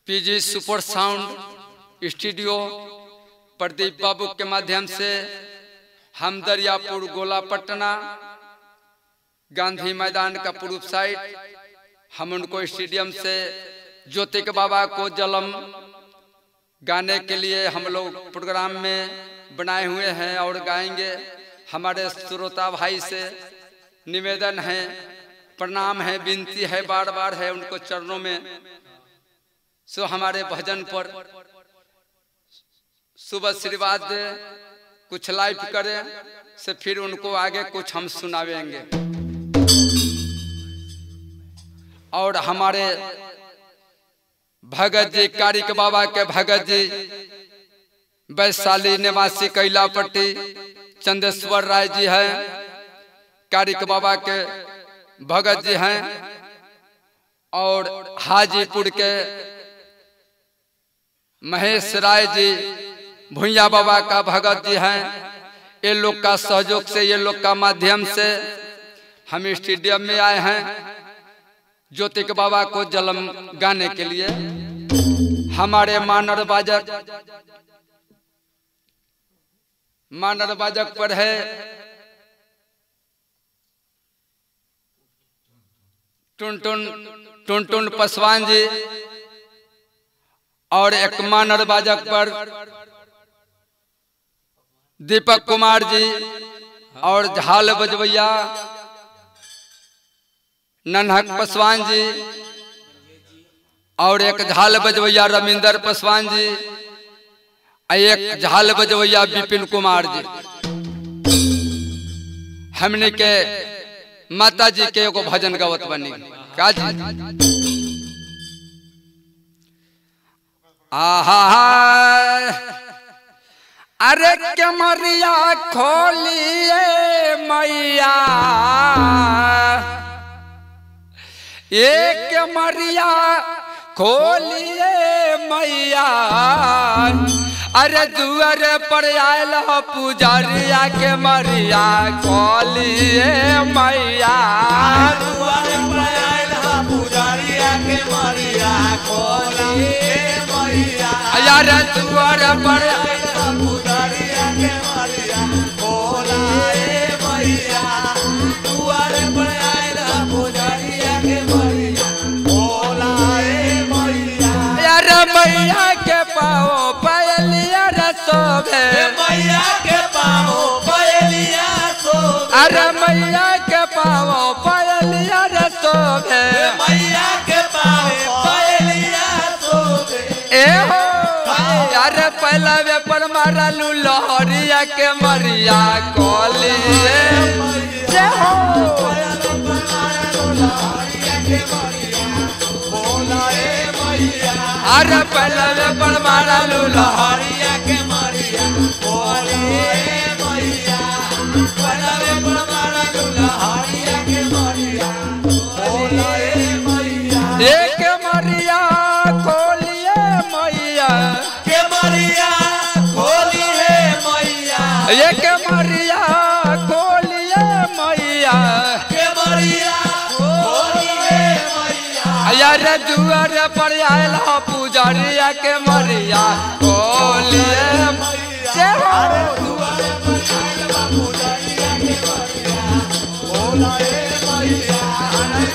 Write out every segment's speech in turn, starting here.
PG super sound studio Pradeep बाबू के माध्यम से हम दरियापुर गोला पटना गांधी मैदान का पूर्व साइड हम उनको स्टेडियम से ज्योतिक बाबा को जलम गाने के लिए हम लोग प्रोग्राम में बनाए हुए हैं और गाएंगे। हमारे श्रोता भाई से निवेदन है, प्रणाम है, विनती है, बार बार है उनको चरणों में। सो हमारे भजन पर शुभ आशीर्वाद दे, कुछ लाइव करें से फिर उनको आगे कुछ हम सुनावेंगे। और हमारे भगत जी कारिक बाबा के भगत जी वैशाली निवासी कैलापट्टी चंदेश्वर राय जी हैं, कारिक बाबा के भगत जी हैं। और हाजीपुर के महेश राय जी भुइया बाबा का भगत जी हैं। ये लोग का सहयोग से, ये लोग का माध्यम से हम स्टेडियम में आए हैं ज्योतिक बाबा को जलम गाने के लिए। हमारे मानर बाजक पर है टुनटुन पासवान जी, और एक मानर बाजक पर दीपक कुमार जी, और झाल बजवैया नन्हक पासवान जी, और एक झाल बजवैया रविंदर पासवान जी, एक झाल बजवैया विपिन कुमार जी। हमने के माता जी के एगो भजन गावत बनी का जी। आहा अरे कमरिया खोलिए मैया, एक कमरिया खोलिए मैया, अरे दुआर पर आयल पुजारिया के मरिया खोलिए मैया, दुआर पर आयल पुजारिया के मरिया खोलिए मैया, यार दुआर पर पुजारिया के मरिया खोलिए मैया, दुआर पर आयल पुजारिया के मरिया खोलिए मैया, यार मैया के पाओ पायलिया रसोभे, मैया के पाओ पायलिया सोभे, अरे मैया के पाओ पायलिया रसोभे, मैया के पाओ पायलिया सोभे, ए हो यार पहला वे पर मारा लू लहरिया के मरिया कोलिए जे हो, अरे पहला वे पर मारा लू लहरिया के मरिया बोलिए मैया, पहला वे पर मारा लहरिया के मरिया बोलिए मैया, एक मरिया खोलिए मैया, के मरिया बोलिए मैया, एक मरिया खोलिए मैया, के मरिया बोलिए मैया, यार दुआर पर आयल पुजारिया के मरिया खोलिए जे हो, दुआर पर आयल पुजारिया के मरिया बोलिए मैया,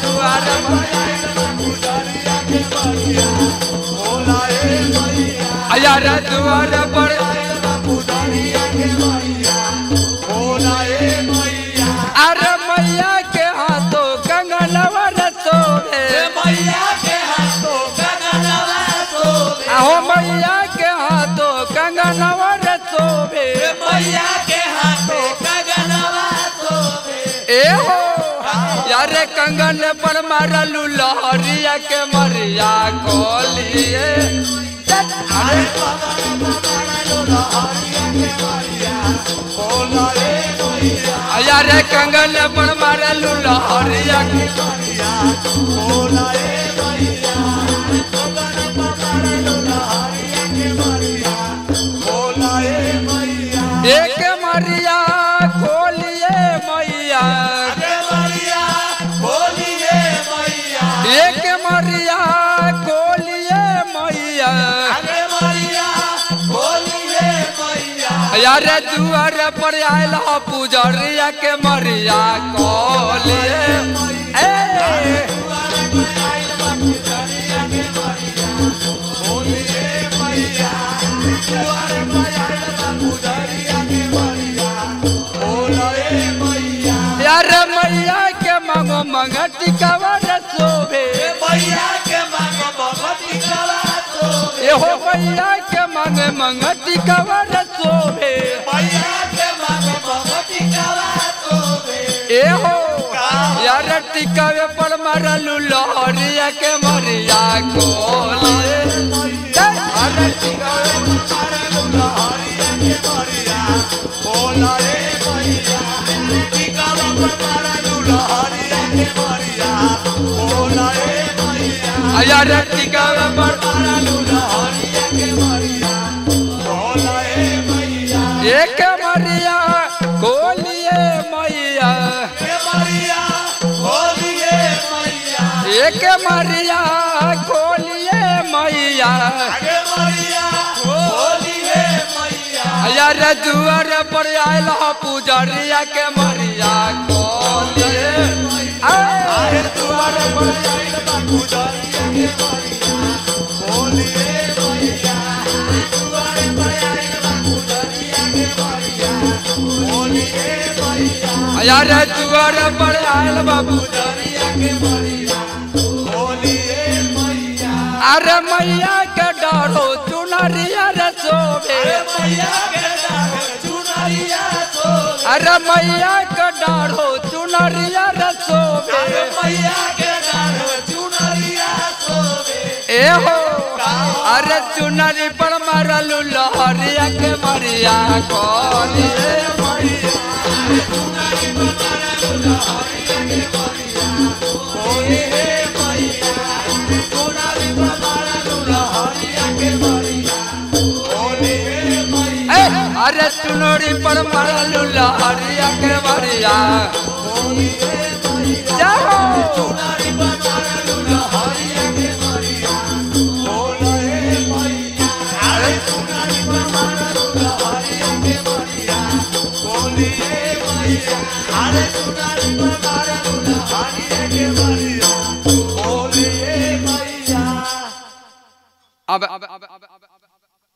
दुआर पर पुजारिया के मरिया बोलिए मैया, यार दुआर पर पुजारिया के मरिया बोलिए मैया, अरे मैया के हाथों कंगनवा रसोभे, मैया के हाथों कंगनवा सोभे, आहो मैया के हाथों कंगनवा रसोभे, मैया के हाथों कंगनवा सोभे, ए हो यार कंगन पर मारलू लहरिया के मरिया खोलिए, अरे यार कंगन पर मारलू लहरिया के एक मरिया खोलिए मैया, एक मरिया खोलिए मैया, मैया आगे मैया बोलिए मैया यार दुआर पर आयल हो पुजरिया के मरिया कोलिए यार मैया के मांगो मंगती कवर शोभे मैया के मांगो भगवती कला शोभे ये हो मैया के मांगे मंगती कवर शोभे मैया के मांगो भगवती कला शोभे ए हो यार टिकावे पर मारलू लहरिया के मरिया कोलिए अरे टिकावे यार टिकावे पर एक मरिया कोलिए मैया एक मरिया कोलिए मैया यार दुआर पर आयल हो पुजरिया के मरिया कोलिए आए दुआर पर यार दुआर पर आयल बाबू अरे मैया के डरो चुनरिया रे शोभे अरे मैया के डरो चुनरिया रे शोभे ए हो अरे चुनरी पर मारलू लहरिया के मरिया कोलिए अरे चुनरी पर मारलू लहरिया के मरिया जाओ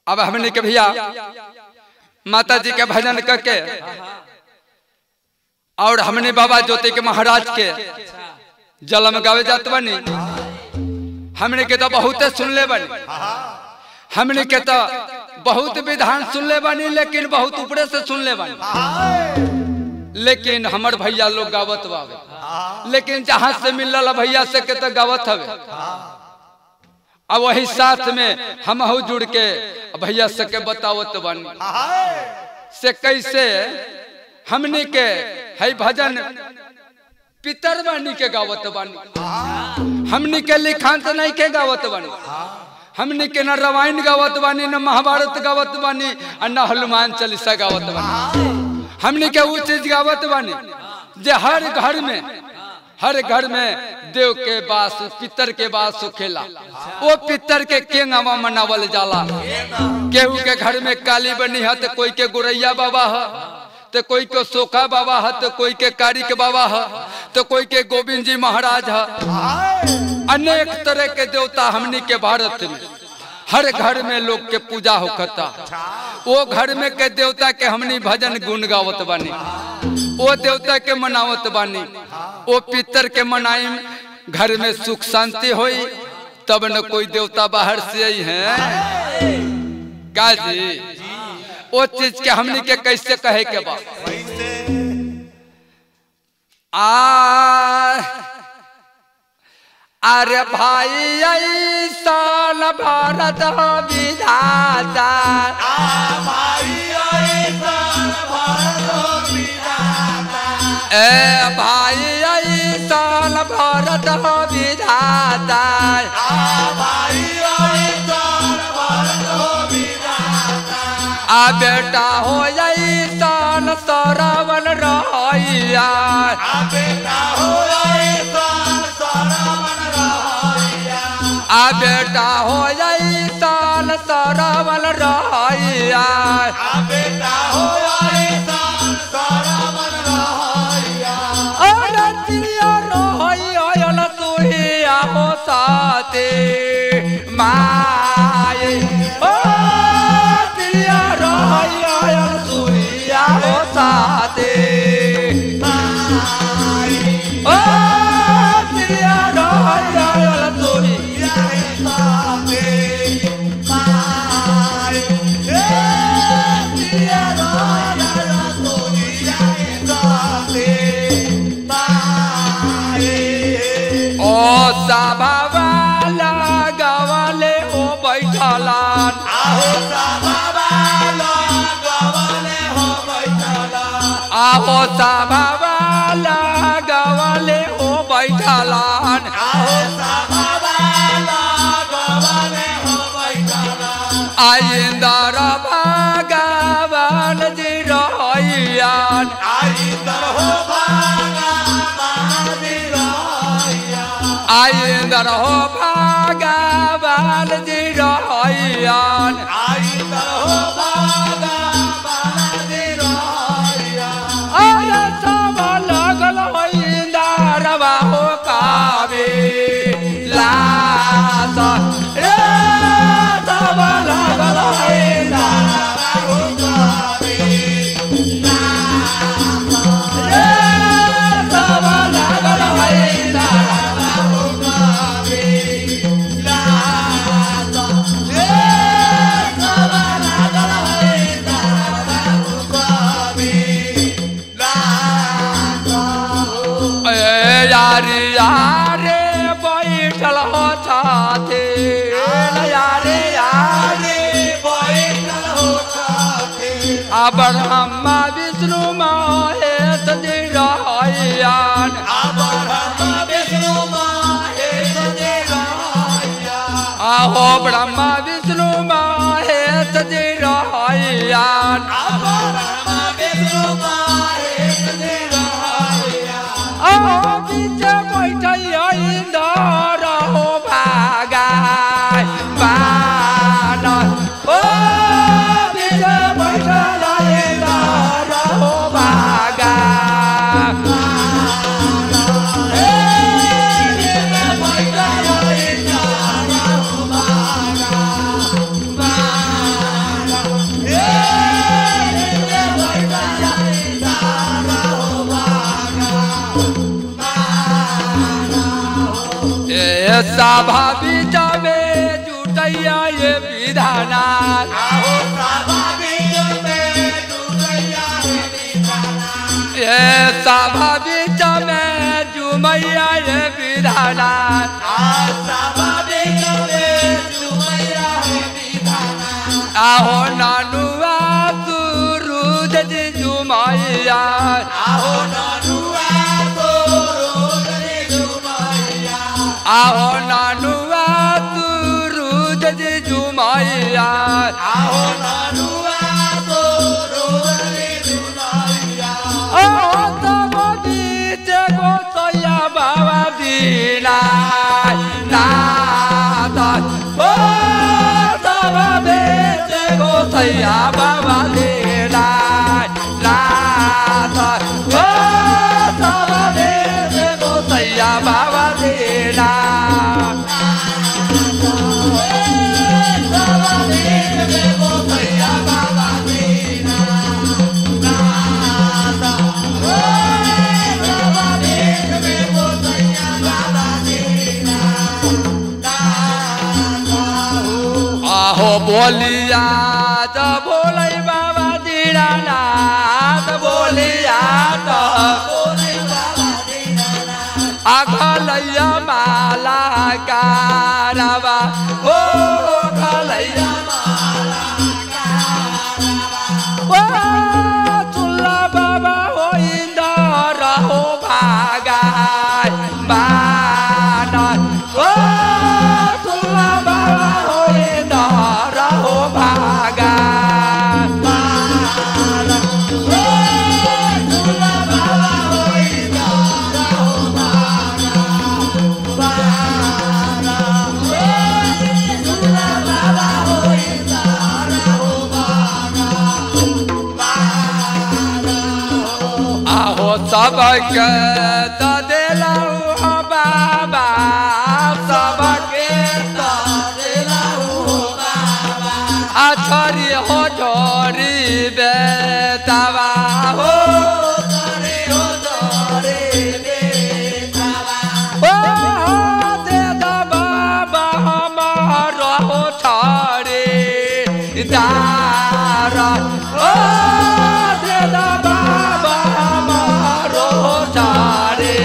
अब हमने के भैया माता जी के भजन करके और हमने बाबा ज्योति के महाराज के जलम गावे जात बनी हमने के तो बहुत सुनले बनी हमने के तो बहुत विधान सुनले बनी लेकिन बहुत ऊपरे से सुनले बनी लेकिन हमर भैया लोग गावत बावे लेकिन जहां से मिलल भैया से के तो गावत हवे अब वही साथ में हम जुड़ के भैया से के बतावत बनी से कैसे हमनी के है भजन पितर बानी के गावत बानी हमनी के लिखांत नहीं के गावत बानी हमनी के न रामायण गावत बानी न महाभारत गावत बानी और न हनुमान चालीसा गावत बानी हमनी के वो चीज गावत बानी जे हर घर में देव के बास पितर के बास सुखेला वो पितर के केंगावा मनावल जाला केहू के घर में काली बनी है तो कोई के गुरैया बाबा है तो कोई के सोखा बाबा है तो कोई के कारी के बाबा है तो कोई के गोविंद जी महाराज है अनेक तरह के देवता हमनी के भारत में हर घर में लोग के पूजा होता वो घर में के देवता के हमनी भजन गुण गावत बानी वो देवता के मनावत बानी वो पितर के मनाई घर में सुख शांति होई तब न कोई देवता बाहर से आई है का जी वो चीज के हमनी के कैसे कहे के बा अरे भाई ऐसा भारत विधाता ए भाई ऐसा भारत विधाता आ बेटा हो ऐसा सरावन रहिया आ बेटा हो ऐसा रहैया बेटा हो ऐसान सारा मन रहैया अरे चिड़िया रहैया लसुइया हो साथे माए ओ चिड़िया रहैया लसुइया हो साथे ओ चिड़िया रहैया लसुइया साबावाला गवाले हो बैठलान आहो साबावाला गवाले हो बैठलान आहो साबावाला गवाले हो बैठलान आहो साबावाला गवाले हो बैठलान आइंदर भगवान जी रहैयान आइंदर हो आइंदर हो भगवान जी रहैयान आइंदर हो भगवान जी रहैयान अरे सब लगल हो इंदरवा हो कावे लात रे सब लगल हो इंदरवा हो कावे लात रे सब लगल हो इंदरवा यारे यारे बैठल हो छाते यारे यारे बैठल हो छाते ब्रह्मा विष्णु महेश जी रहैयान ब्रह्मा विष्णु महेश जी रहैयान आहो ब्रह्मा विष्णु महेश जी रहैयान ब्रह्मा विष्णु महेश जी रहैयान आहो बीच बैठैया इंदर हो भागाय बानर ओ बीच बैठैया इंदर हो भागाय सभा बीच में जुटैया ये विधाना आहो सभा बीच में जुटैया ये विधाना ये सभा बीच में जुमैया ये विधाना सभा बीच में जुमैया ये विधाना आहो नानुआ सुरूज जी जुमैया आहो नानुआ सुरूज जी जुमैया आहो नानुआ सुरूज जी जुमैया आहो नानुआ सुरूज जी जुमैया आहो तब बीच गोसैया बाबा दीना नाथ ओ तब बीच गोसैया बाबा दीना नाथ ओ तब बीच गोसैया बाबा दीना आहो बोलिया तो बोले बाबा दीनानाथ बोलिया तो अखलैया माला कारवा हो खलैया ओ चुल्ला बाबा हो इंदर हो भागाय बानर ओ चुल्ला बाबा हो इंदर हो भागाय सबके देला बाबा सबके छोरी हो छोरी बेतावा हो दे दा बाबा हमारा हो छोरी दारा ओ दे दा बाबा हमारा हो छोरी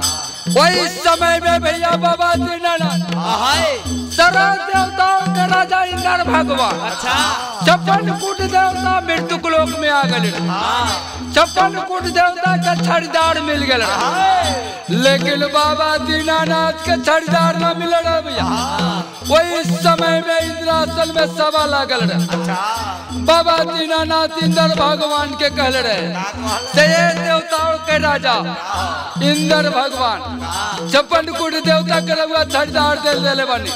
समय में भैया बाबा दीनानाथ सर्व देवताओं के राजा इंद्र भगवान 56 कूट देवता मृत्यु लोक में आ गए 56 कूट देवता का छड़ीदार मिल गए लेकिन बाबा दीनानाथ के छड़ीदार न मिल रहा भैया वही समय में इंद्रासन में सभा लागल रहे बाबा दीनानाथ इंद्र भगवान के कहल रहे से देवताओं के राजा इंद्र भगवान 56 कूट देवता के रउआ छड़ीदार दे बनी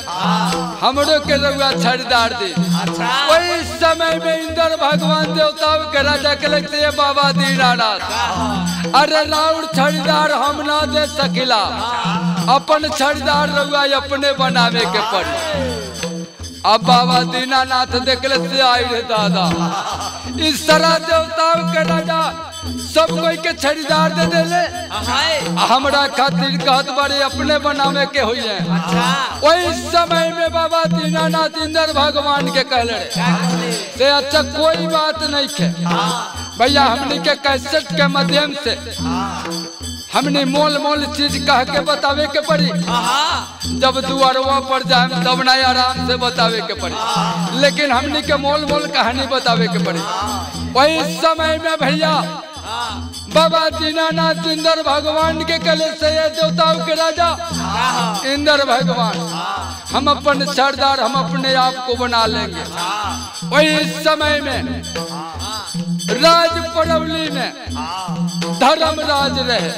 हमरो के रउआ छड़ीदार दे वही समय में इंद्र भगवान देवताओं के राजा के लगते है बाबा दीनानाथ अरे राउर छड़ीदार हम ना दे सकिला अपन छड़ीदार रउआ अपने बनावे के पड़ी अब बाबा दीनानाथ देखले से आई रे दादा इस तरह देवताओं के राजा सब कोई के छड़ीदार दे देले हमरा खातिर कहत बड़े अपने बनावे के हुई है वही समय में बाबा दीनानाथ इंद्र भगवान के कहले से अच्छा कोई बात नहीं है भैया हमने के कैसेट के माध्यम से हमने मोल मोल चीज कह के बतावे के पड़ी जब दुआरवा पर जाए तब नहीं आराम से बतावे के पड़ी लेकिन हमने के मोल मोल कहानी बतावे के पड़ी वही समय में भैया बाबा दीनानाथ इंद्र भगवान के कले से देवताओं के राजा इंद्र भगवान हम अपन सरदार हम अपने आप को बना लेंगे वही समय में राज परवली में धर्मराज रहे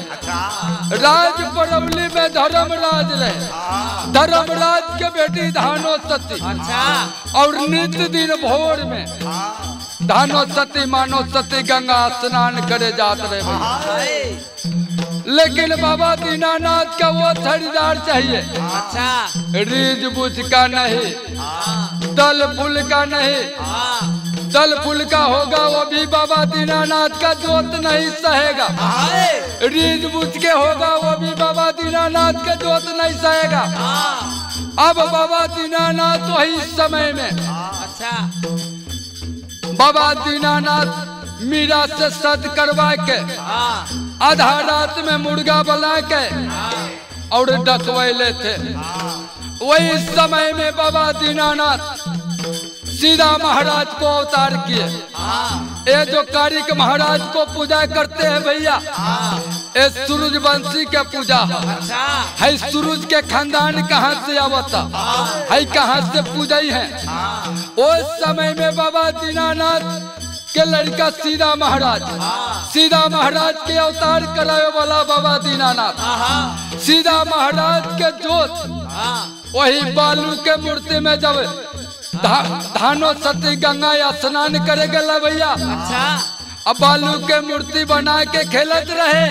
राज परवली में धर्मराज रहे धर्मराज के बेटी धानो सती और नित्य दिन भोर में धानो सती मानो सती गंगा स्नान करे जात रहे लेकिन बाबा दीनानाथ का वो छड़ीदार चाहिए रीझ बुझ का नहीं दल फूल का नहीं दल फूल का होगा वो भी बाबा दीनानाथ का जोत नहीं सहेगा रीझ बुझ के होगा वो भी बाबा दीनानाथ का जोत नहीं सहेगा अब बाबा दीनानाथ वही समय में बाबा दीनानाथ मीरा से सद करवा के आधा रात में मुर्गा बना के और डकवैले थे वही समय में बाबा दीनानाथ सीधा महाराज को अवतार किए ये जो कारिक महाराज को पूजा करते हैं भैया ये सूरजवंशी के पूजा है सूरज के खानदान कहाँ से आवता है कहाँ से पूजा है उस समय में बाबा दीनानाथ के लड़का सीधा महाराज के अवतार कराए वाला बाबा दीनानाथ सीधा महाराज के जोत वही बालू के मूर्ति में जब धानो सती गंगा स्नान करे गला भैया अब बालू के मूर्ति बना के खेलत रहे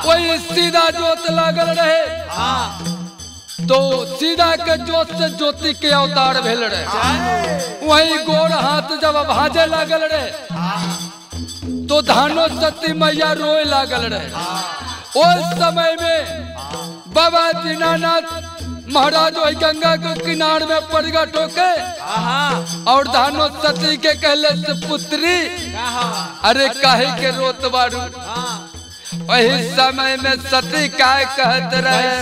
वही सीधा जोत लागल रहे तो सीधा के जोत से ज्योति के अवतार भेल रहे वही गोर हाथ जब भाजे लागल रहे तो धानो सती मैया रोए लागल रहे उस समय में बाबा दीनानाथ महाराज वही गंगा के किनार में प्रगट होके और धानो सती के कहले से पुत्री अरे काहे के रोत बारू वही समय में सती काय कहत रहे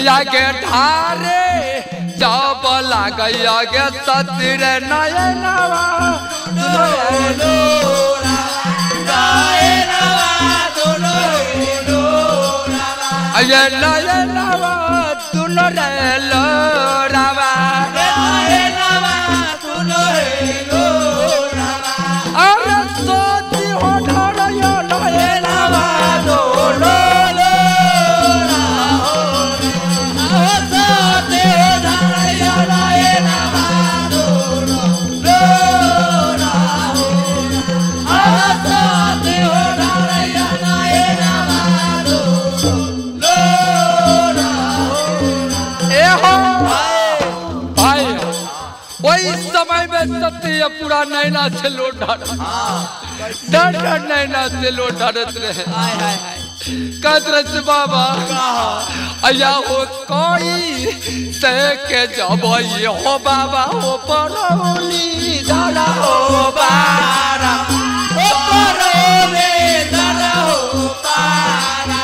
आगे ढारे जब लागई आगे सती रे नयनवा ये नयनवा दुनो रे लोरावा समय में सत्य पूरा नैना से लोट डर नैना से लोट डरत रहे। कदरत बाबा अया हो कोई से के जबई हो बाबा हो परौली दादा हो बारा ओ परौली दादा हो बारा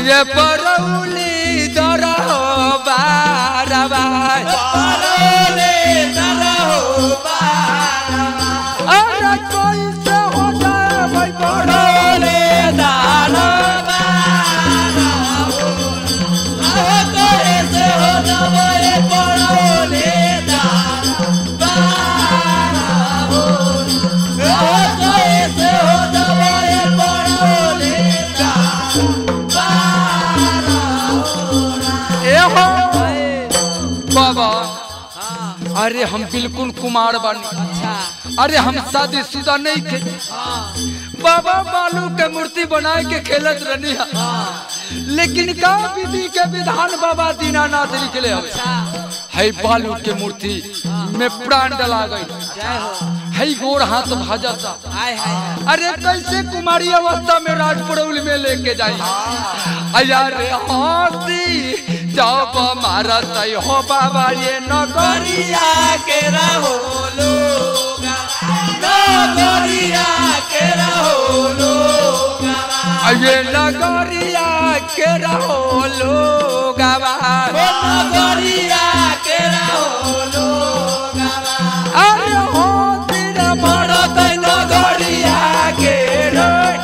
ये परौली दादा हो बारा परौली दादा हो बारा अरे कोई से हो जाए भाई परौली दादा बाबा अरे हम बिल्कुल कुमार बनी। अरे हम शादी शुदा नहीं थे बाबा, बालू के मूर्ति बनाए के खेलत रहनी है। लेकिन का विधि के विधान बाबा दीनानाथ निकले है बालू के मूर्ति में प्राण डला गई है, गोड़ हाथ भाजता। अरे कैसे कुमारी अवस्था में राजपुरौली में लेके जाए अरे हाथी जब मारा तय हो बाबा ये नगरिया के रहो लोग नगरिया के रहो लोग ये नगरिया के रहो लोग नगरिया के रहो लोग अरे हो तेरा बड़ा तय नगरिया के लोग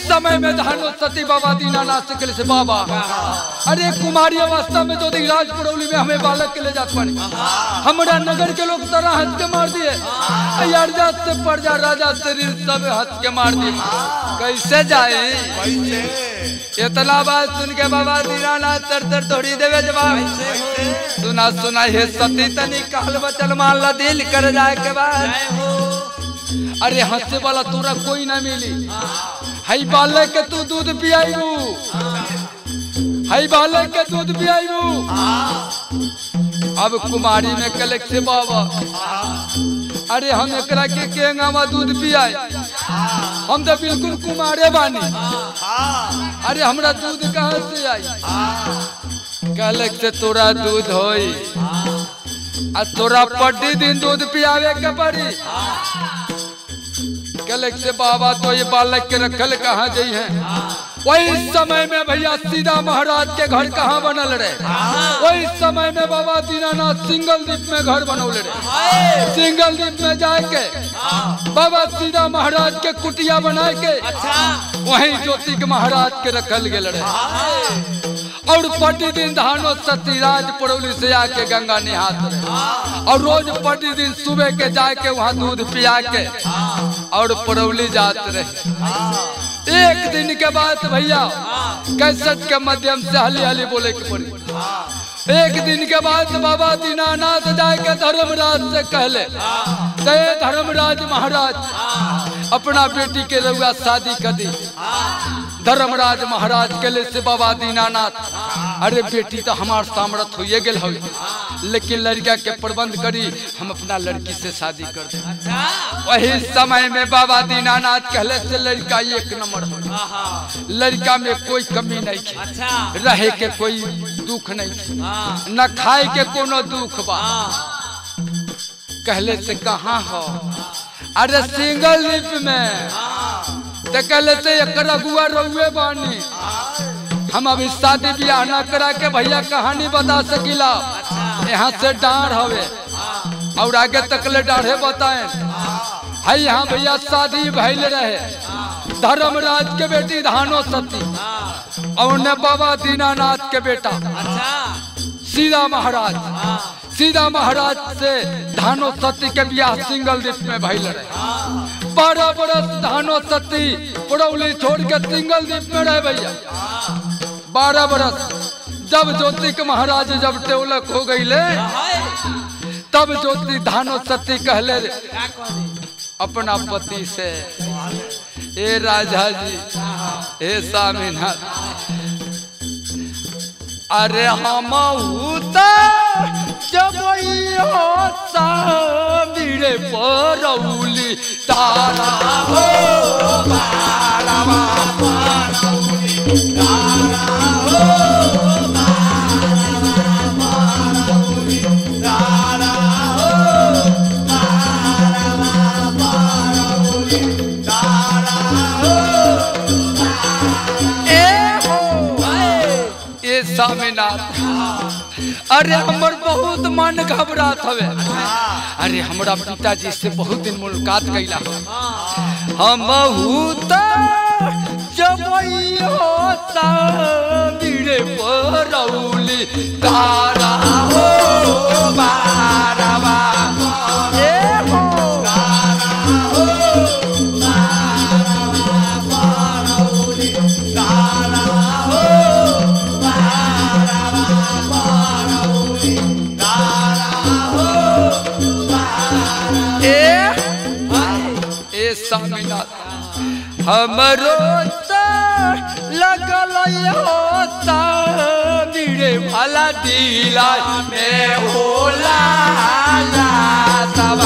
समय में धानो सती बाबा दीनानाथ से कहले से बाबा अरे कुमारी अवस्था में तो राजपुरौली में हमें बालक के ले जात पानी, हमारा नगर के लोग तरह हंस के मार दिए, अयारजात से प्रजा राजा शरीर सब हंस के मार दिए। कैसे जाए इतना बात सुन के बाबा दीनानाथ तर थोड़ी देवे जवाब सुना सुना हे सती तनी कहल बचल मान ला दिल कर जाए के बाद अरे हंसे वाला तोरा कोई ना मिली, हई बालक के तू दूध पियाईबू, हई बालक के दूध पियाईबू। अब कुमारी में कलेक्ट से बाबा अरे हम एकरा के केंगावा दूध पियाई, हम तो बिल्कुल कुमारे बानी, अरे हमरा दूध कहाँ से आई? कलेक्ट से तोरा दूध होई आ तोरा पड्डी दिन दूध पियावे के पड़ी। कलेक्ट से बाबा तो ये बालक के रखल कहाँ गई है? वही समय में भैया सीधा महाराज के घर कहाँ बनल रहे, वही समय में बाबा दीनानाथ सिंगल द्वीप में घर बनौले रहे। सिंगल द्वीप में जाके बाबा सीधा महाराज के कुटिया बनाए के वही ज्योति के महाराज के रखल गेल रहे। और प्रतिदिन धानो सती राजपुरौली से आके गंगा निहात रहे और रोज प्रतिदिन सुबह के जाके वहाँ दूध पिया के और पुरौली जात रहे। एक दिन के बाद भैया कैसेट के माध्यम से हली हली बोले के पड़ी। एक दिन के बाद बाबा दीनानाथ जाके धर्मराज से कहले धर्मराज महाराज अपना बेटी के रउआ शादी कर दी। धर्मराज महाराज कहले से बाबा दीनानाथ अरे बेटी तो हमार सामर्थ हो गेल हो, लेकिन लड़का के प्रबंध करी हम अपना लड़की से शादी कर दे। वही समय में बाबा दीनानाथ कहले से लड़का एक नंबर हो, लड़का में कोई कमी नहीं, रहे के कोई दुख नहीं, न खाए के कोनो दुख बा। कहले से कहाँ हो? अरे सिंगल द्वीप में। तो कहले से एक रघुआ रउए बानी, हम अभी शादी ब्याह न करा के भैया कहानी बता सकिला। यहाँ से डाढ़ हवे और आगे तकले डाढ़े बताए है। यहाँ भैया शादी भइल रहे धर्मराज के बेटी धानो सती और ने बाबा दीनानाथ के बेटा सीधा महाराज। सीधा महाराज से धानो सती के ब्याह सिंगल द्वीप में भइल रहे। 12 बरस धानो सती पुरौली छोड़ के सिंगल द्वीप में रहे भैया। 12 बरस जब ज्योति के महाराज जब टेवलक हो गई ले तब ज्योति धानो सती कहले अपना पति से, ए राजा जी, ए स्वामीनाथ, अरे हम जब सामने परौली तारा हो स्वामीनाथ, अरे हमर बहुत मन घबरात हवे। अरे हमरा पिताजी से बहुत दिन मुलाकात कैला हम जब सामने परौली तारा हो बारवा स्वामीनाथ, हमरो लगल सामने भला दिला में होला सब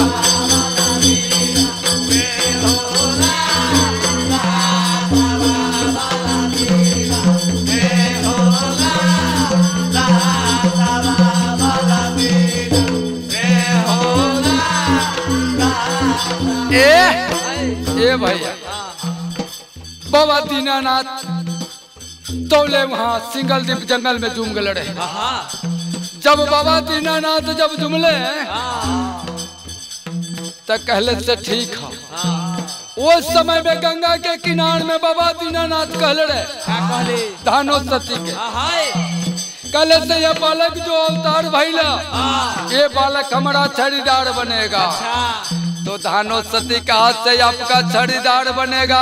ए भैया बाबा दीनानाथ तौले वहाँ सिंगल दीप जंगल में जुम लड़े। जब बाबा दीनानाथ जब जुमले तो कहले से ठीक है। उस समय में गंगा के किनारे में बाबा दीनानाथ कहले धानो सती के कहले से ये बालक जो अवतार भैला ये बालक हमारा छड़ीदार बनेगा। तो धानो सती का हाथ से आपका छड़ीदार बनेगा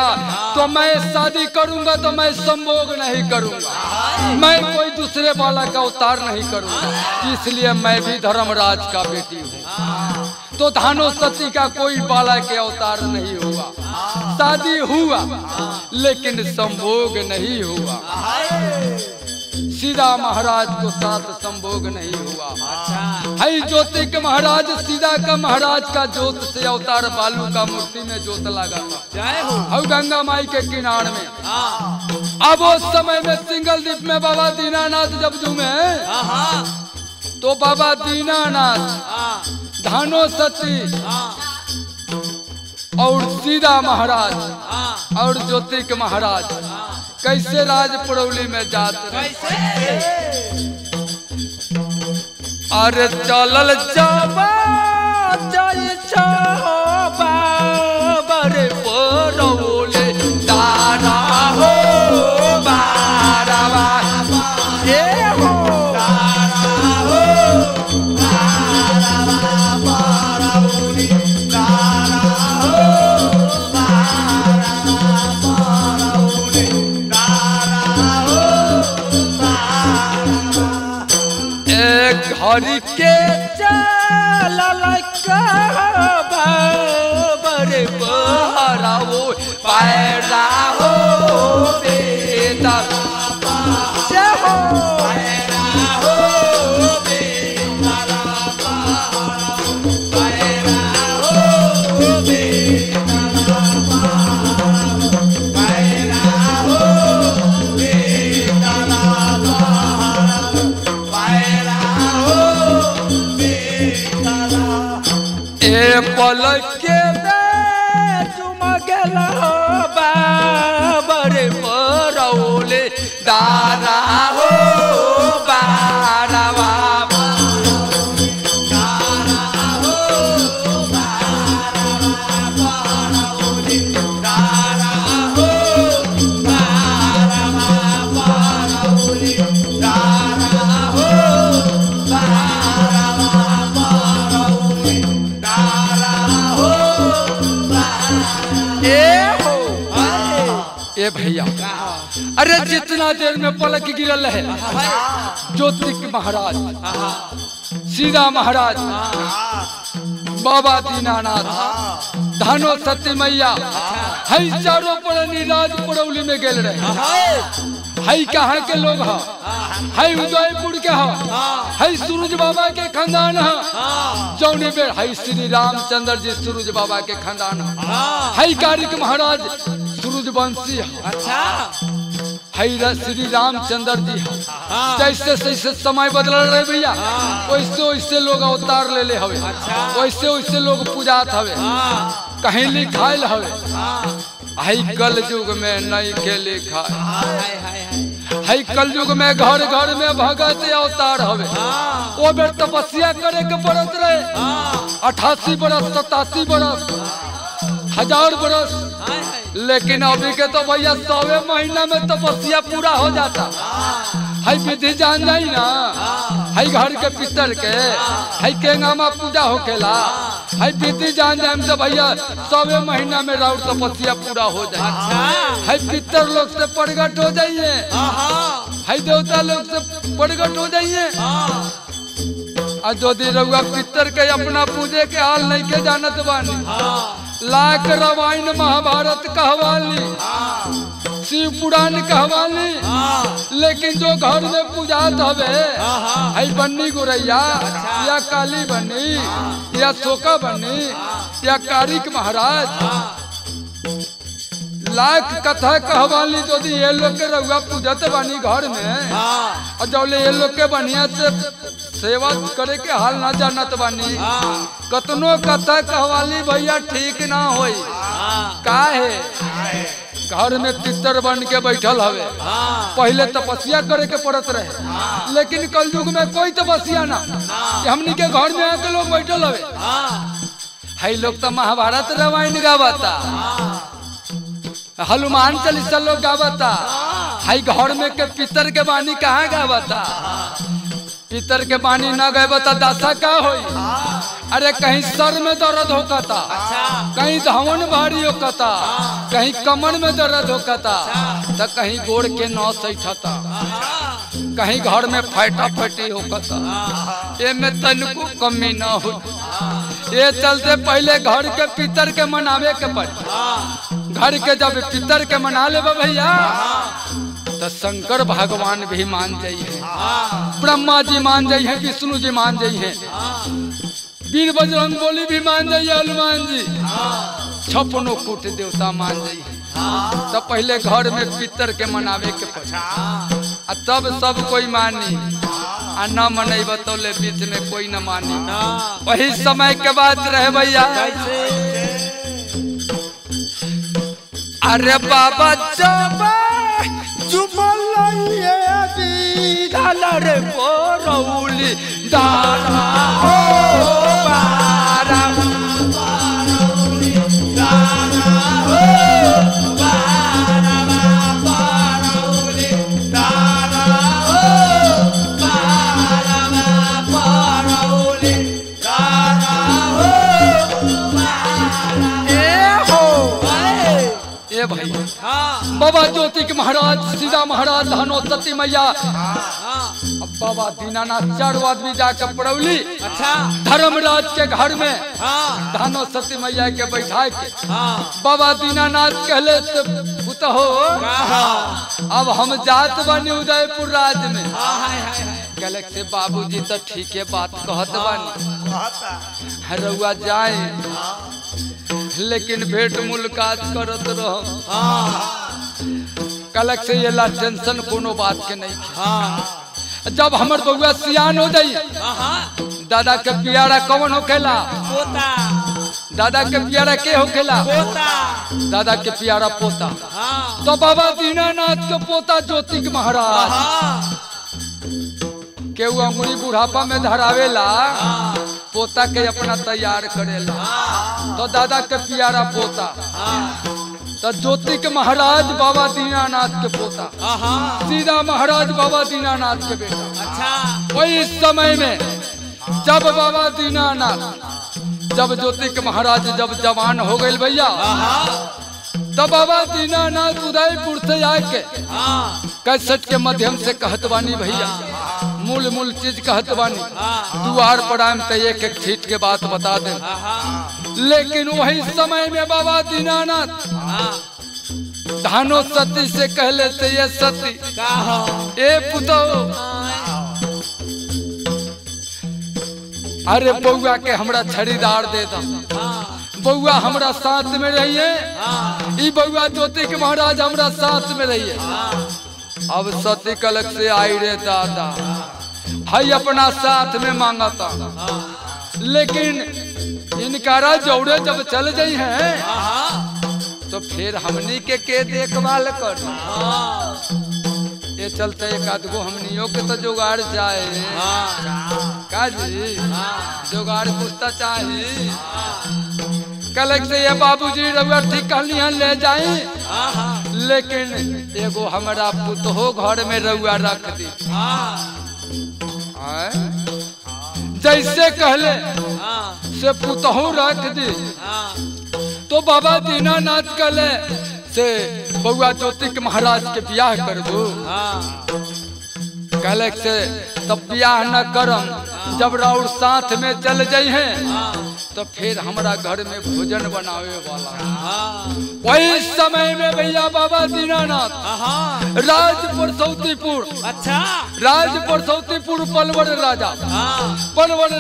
तो मैं शादी करूंगा तो मैं संभोग नहीं करूंगा, मैं कोई दूसरे बालक का अवतार नहीं करूंगा, इसलिए मैं भी धर्मराज का बेटी हूँ। तो धानो सती का कोई बालक के अवतार नहीं हुआ, शादी हुआ लेकिन संभोग नहीं हुआ। सीधा महाराज को साथ संभोग नहीं हुआ। है ज्योति के महाराज सीधा का महाराज का ज्योत से अवतार बालू का मूर्ति में ज्योत लगा था गंगा माई के किनारे में। अब उस समय में सिंगल द्वीप में बाबा दीनानाथ जब झूमे तो बाबा दीनानाथ धानो सती और सीधा महाराज और ज्योति के महाराज कैसे राज पुरौली में जाते अरे चलल जाबा जाई जाबा बरे पुरौली तारा हो बारवा ए हो तारा हो बारवा पुरौली तारा हरि के चलल बरे बहरा वो पैरा हो बेटा से हो पैरा हो बेटा पैरा हो बेटा पैरा हो बेटा ए पलक के चुमगला बाबरे परौले दारा हो बारवा दारा हो बारवा परौले दारा हो बारवा परौले दारा हो ए हो भैया अरे जितना देर में पलक गिरल है ज्योतिक महाराज, सीधा महाराज, बाबा दीनानाथ, धानो सती मैया हई चारों पड़नी राज पड़ौली में गेल रहे। हई कहाँ के लोग है? हई उदयपुर के है, हई सूरज बाबा के खानदान है। जौनी बेर हई श्री रामचंद्र जी सूरज बाबा के खानदान है। हई कारिक महाराज सूरजवंशी है। अच्छा हई श्री रामचंद्र जी है। जैसे जैसे समय बदल रहे भैया वैसे वैसे लोग अवतार ले ले हवे, वैसे वैसे लोग पूजात हवे, कहीं लिखाइल हवे। हई कल युग में नहीं के लिखा, हई कल युग में घर घर में भगत अवतार हवे। वो बेर तपस्या करे के पड़त रहे 88 बरस 87 बरस 1000 बरस, लेकिन अभी के तो भैया 100 महीना में तपस्या पूरा हो जाता। हई विधि जान जाई ना, हई घर के पितर के हई केंगामा पूजा होकेला, हई विधि जान जाए तो भैया 100 महीना में राउर तपस्या पूरा हो जाए। हई पितर लोग से प्रगट हो जाइए, हई देवता लोग से प्रगट हो जाइए। और यदि रउआ पितर के अपना पूजे के हाल नहीं के जानत बानी, लाख रामायण महाभारत कहवाली, शिव पुराण कहवाली, लेकिन जो घर में पूजात हवे हई बन्नी गुरैया या काली बन्नी या सोका बन्नी या कारिक महाराज, लाख कथा कहवाली यदि ये लोग के रउआ पूजत बानी घर में, और जौले ये लोग के बढ़िया से सेवा करे के हाल ना जानत बानी, कतनो कथा कहवाली भैया ठीक ना होई। काहे? घर में पितर बन के बैठल हवे, पहले तपस्या करे के पड़त रहे, लेकिन कल युग में कोई तपस्या ना, हमनी के घर में आके लोग बैठल हवे। हई लोग तो महाभारत रामायण गावता, हनुमान चालीसा लोग गावता। हई घर में के पितर के बानी कहाँ गावता? पितर के बानी ना गावता दशा का होई? अरे कहीं सर में दर्द होता, कहीं धवन भारी होता, कहीं कमर में दर्द होता, तो कहीं गोड़ के नस उठता, कहीं घर में फटा फटी होता। ये में तनको कमी ना हो। ये चलते पहले घर के पितर के मनावे के पड़े। घर के जब पितर के मना ले भैया तो शंकर भगवान भी मान जाइए, ब्रह्मा जी मान जाइए, विष्णु जी मान जाइए, वीर बजरंग बोली भी मान जाइए, हनुमान जी, 56 कोटि देवता मान जाइए। तो पहले घर में पितर के मनावे के पड़े, तब सब कोई मानी, आ न मने बतौले बीच में कोई न मानी। वही समय के बात रहे भैया। अरे बाबा जाबा जुमलइए दीदाला रे पोरौली दाना हो बारा पोरौली दाना हो बारा पोरौली दाना हो बारा पोरौली दाना हो बारा। भाई बाबा ज्योतिक महाराज, सीधा महाराज, धानो सती मैया, बाबा दीनानाथ चारों आदमी जाकर पड़ौली धर्मराज के घर में धानो सती मैया के बैठा के बाबा दीनानाथ कहले से हो अब हम जात बनी उदयपुर राज में। कहले से बाबूजी तो ठीक है बात कहत बानी, रउआ जाए लेकिन भेंट मुलाकात करत रहो। कलक से ये ला टेंशन कोनो बात के नहीं। जब हमर बउआ सियान हो जाई, दादा के प्यारा कौन होखेला? पोता। दादा के प्यारा के होखेला? पोता। दादा के प्यारा पोता। तो बाबा दीनानाथ के पोता ज्योतिक महाराज के अंगुली बुढ़ापा में धरावेला, पोता के अपना तैयार करेला। तो दादा के प्यारा पोता तो ज्योतिक महाराज बाबा दीनानाथ के पोता, सीधा महाराज बाबा दीनानाथ के बेटा। अच्छा। वही समय में जब बाबा दीनानाथ, जब ज्योतिक महाराज जब जवान हो गए भैया, तब बाबा दीनानाथ उदयपुर से आके कैसेट के माध्यम से कहत बानी भैया मूल मूल चीज कहत बानी द्वार पर आम तो एक एक ठीक के बात बता दे। लेकिन वही समय में बाबा दीनानाथ धानो सती से कहले थे ये सती ए पुतो अरे बउआ के हमरा छड़ीदार दे दो, बउआ हमरा साथ में रहिए, ई बउआ ज्योति के महाराज हमरा साथ में रहिए। अब सती कलक से आई रे दादा हाई अपना साथ में मांगा था, लेकिन इनकारा जौड़े जब चल गई हैं तो फिर हमनी के देखभाल कर। ये चलते एक आध गो हमनियों के तो जुगाड़ जाए का जी, जुगाड़ पूछता चाहिए। कलक से ये बाबूजी रउआ ठीक कहलियां ले जाए, लेकिन एगो हमारा पुतहो घर में रउआ रख दी। जैसे कहले से पुतहो रख दी तो बाबा दीनानाथ कहले से बउआ ज्योति के महाराज के ब्याह कर दो। कहले से तब ब्याह न करम, जब राउर साथ में चल जाई हैं तो फिर हमारा घर में भोजन बनावे वाला। वही समय में भैया बाबा दीनानाथ राज परसौतीपुर, अच्छा राज परसौतीपुर पलवल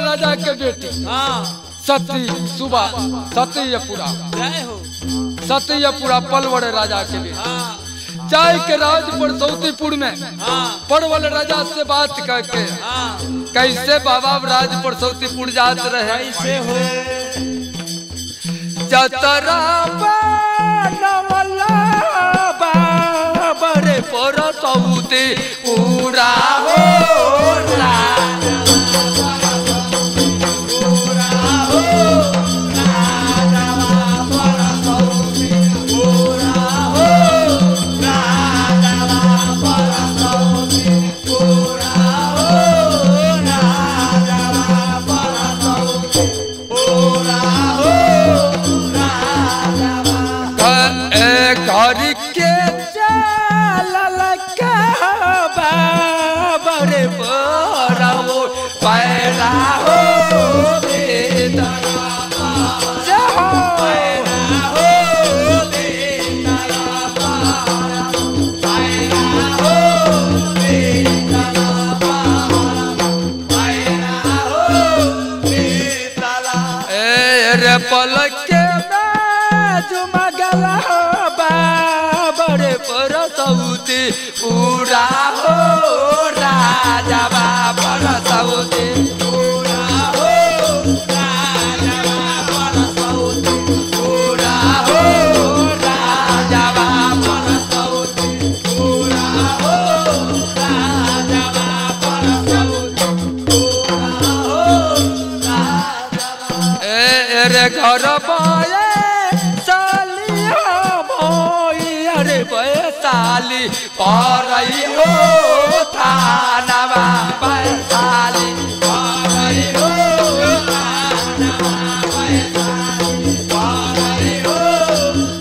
राजा के बेटी सती सुबह सतीयपुरा पलवल राजा के बेटी जाय के राज परसौतीपुर में पलवल राजा से बात करके कैसे बाबा राज परसौतीपुर जात रहे। कैसे हो जतरा बड़े परसौतीपुरा हो पलक जुमगला बड़े परसौतीपुरा हो राजा परसौतीपुरा हो राजा परसौतीपुरा हो राजा परसौतीपुरा हो राजा परसौतीपुरा हो रे घर पाए साली भोई अरे बैसाली परई हो थानवा बैसाली परई हो थानवा बैसाली परई हो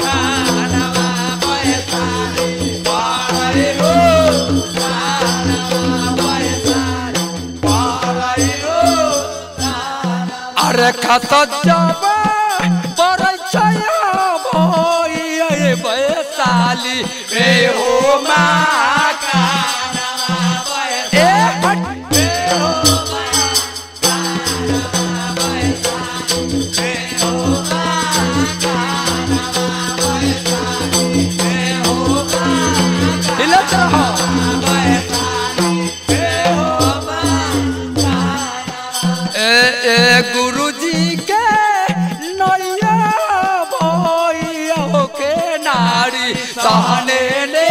थानवा बैसाली परई हो थानवा बैसाली परई हो। अरे खत जब बैसाली रे हो माँ का गुरु जी के नैया भैया के नारी सहने ले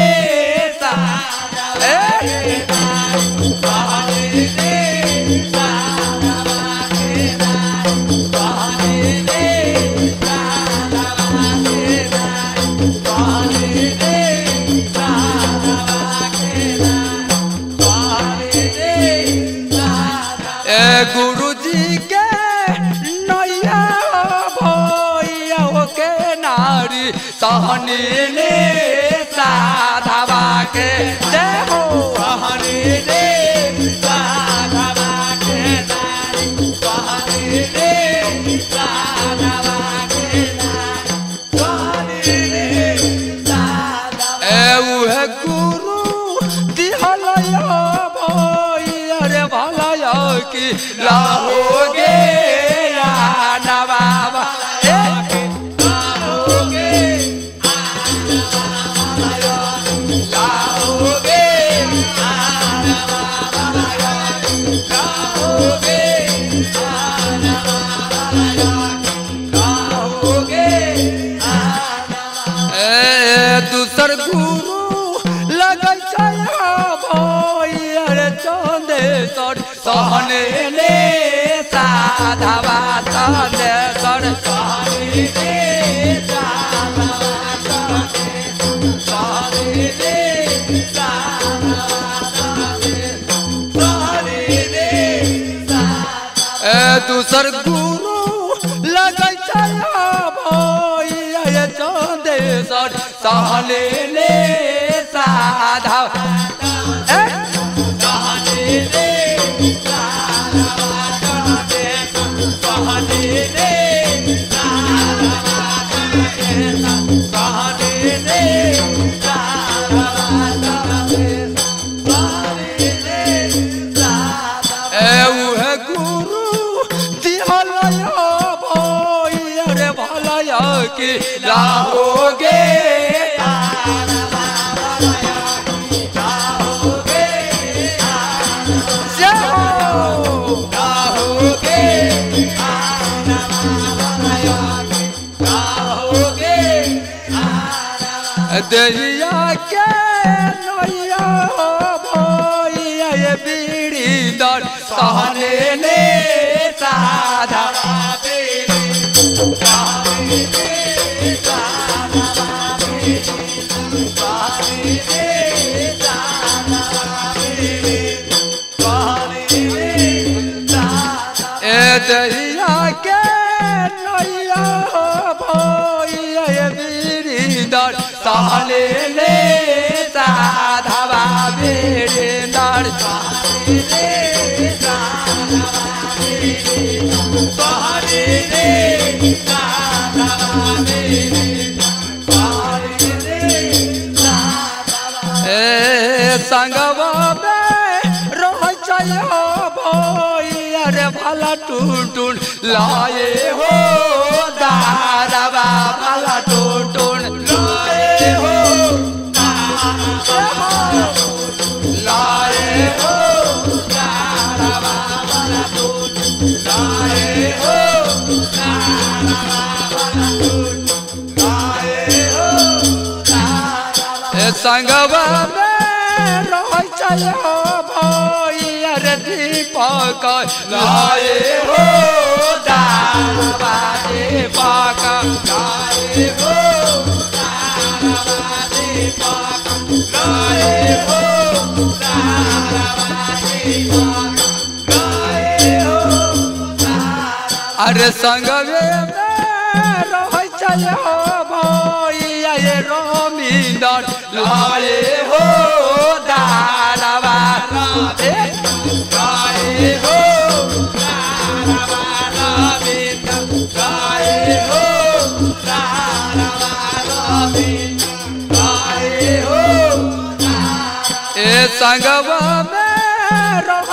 सहनी ने साधवा के जय हो सहनी ने साधवा के नारी सहनी ने साधवा के नारी सहनी ने साधवा उह गुरु दिहलया भैया रे भलया की लाहोगे या नवाबा दूसर गुरु लगै भैया रे चंदेश्वर सहने ने साधवा चंदेश्वर सहनी ने साधवा सहनी ने दूसर गुरु लगै भैया चंदेश्वर सहने ने साधवा सहनी ने सहनी ने उह गुरु दिहलया भैया रे भलया की लाहोगे दहिया के नैया भैया ये बीड़ी दर सहने ने साधवा दहिया के नैया भैया ये बीड़ी दर सहने ने साधवा बीड़ी दर संगवा में रह भैया रे भला टून टून लाए हो दारवा भला टून टून लाए हो लाए हो दारवा भला टून लाए हो संगवा में रह भैया रे दीपक लाए हो दारवा दीपक लाए हो दारवा दीपक लाए हो दारवा दीपक लाए हो अरे संगवे में रह भैया ये रमींदर लाए हो दारवा लाए हो दारवा रमींदर लाए हो दारवा रमींदर लाए हो संगवा में रह